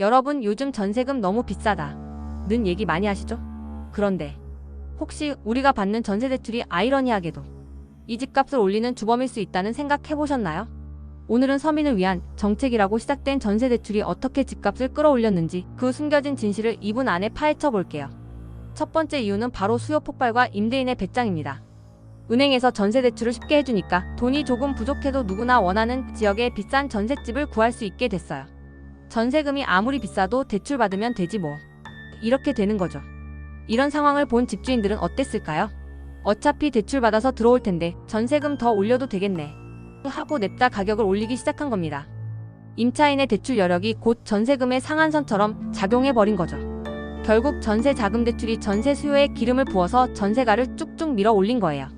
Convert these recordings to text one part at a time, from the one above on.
여러분 요즘 전세금 너무 비싸다 는 얘기 많이 하시죠? 그런데 혹시 우리가 받는 전세 대출이 아이러니하게도 이 집값을 올리는 주범일 수 있다는 생각 해보셨나요? 오늘은 서민을 위한 정책이라고 시작된 전세 대출이 어떻게 집값을 끌어올렸는지 그 숨겨진 진실을 2분 안에 파헤쳐 볼게요. 첫 번째 이유는 바로 수요 폭발과 임대인의 배짱입니다. 은행에서 전세 대출을 쉽게 해주니까 돈이 조금 부족해도 누구나 원하는 지역에 비싼 전셋집을 구할 수 있게 됐어요. 전세금이 아무리 비싸도 대출 받으면 되지 뭐. 이렇게 되는 거죠. 이런 상황을 본 집주인들은 어땠을까요? 어차피 대출 받아서 들어올 텐데 전세금 더 올려도 되겠네 하고 냅다 가격을 올리기 시작한 겁니다. 임차인의 대출 여력이 곧 전세금의 상한선처럼 작용해버린 거죠. 결국 전세 자금 대출이 전세 수요에 기름을 부어서 전세가를 쭉쭉 밀어 올린 거예요.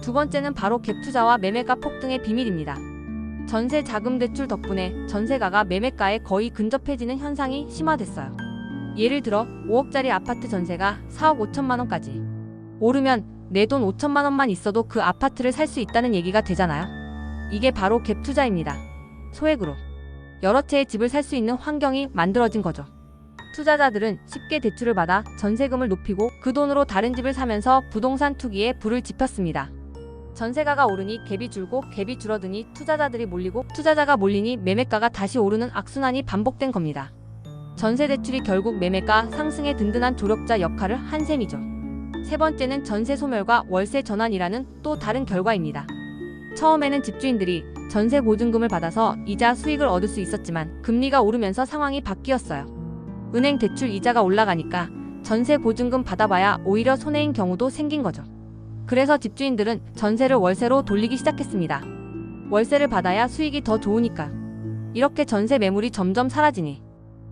두 번째는 바로 갭 투자와 매매가 폭등의 비밀입니다. 전세 자금 대출 덕분에 전세가가 매매가에 거의 근접해지는 현상이 심화됐어요. 예를 들어 5억짜리 아파트 전세가 4억 5천만 원까지 오르면 내 돈 5천만 원만 있어도 그 아파트를 살 수 있다는 얘기가 되잖아요. 이게 바로 갭 투자입니다. 소액으로 여러 채의 집을 살 수 있는 환경이 만들어진 거죠. 투자자들은 쉽게 대출을 받아 전세금을 높이고 그 돈으로 다른 집을 사면서 부동산 투기에 불을 지폈습니다. 전세가가 오르니 갭이 줄고 갭이 줄어드니 투자자들이 몰리고 투자자가 몰리니 매매가가 다시 오르는 악순환이 반복된 겁니다. 전세 대출이 결국 매매가 상승의 든든한 조력자 역할을 한 셈이죠. 세 번째는 전세 소멸과 월세 전환이라는 또 다른 결과입니다. 처음에는 집주인들이 전세 보증금을 받아서 이자 수익을 얻을 수 있었지만 금리가 오르면서 상황이 바뀌었어요. 은행 대출 이자가 올라가니까 전세 보증금 받아봐야 오히려 손해인 경우도 생긴 거죠. 그래서 집주인들은 전세를 월세로 돌리기 시작했습니다. 월세를 받아야 수익이 더 좋으니까. 이렇게 전세 매물이 점점 사라지니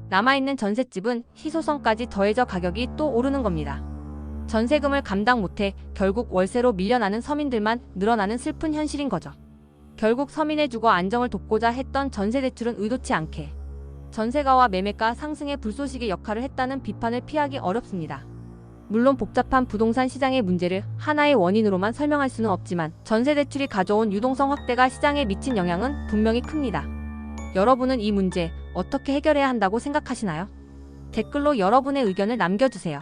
남아있는 전셋집은 희소성까지 더해져 가격이 또 오르는 겁니다. 전세금을 감당 못해 결국 월세로 밀려나는 서민들만 늘어나는 슬픈 현실인 거죠. 결국 서민의 주거 안정을 돕고자 했던 전세 대출은 의도치 않게 전세가와 매매가 상승의 불쏘시개 역할을 했다는 비판을 피하기 어렵습니다. 물론 복잡한 부동산 시장의 문제를 하나의 원인으로만 설명할 수는 없지만 전세 대출이 가져온 유동성 확대가 시장에 미친 영향은 분명히 큽니다. 여러분은 이 문제 어떻게 해결해야 한다고 생각하시나요? 댓글로 여러분의 의견을 남겨주세요.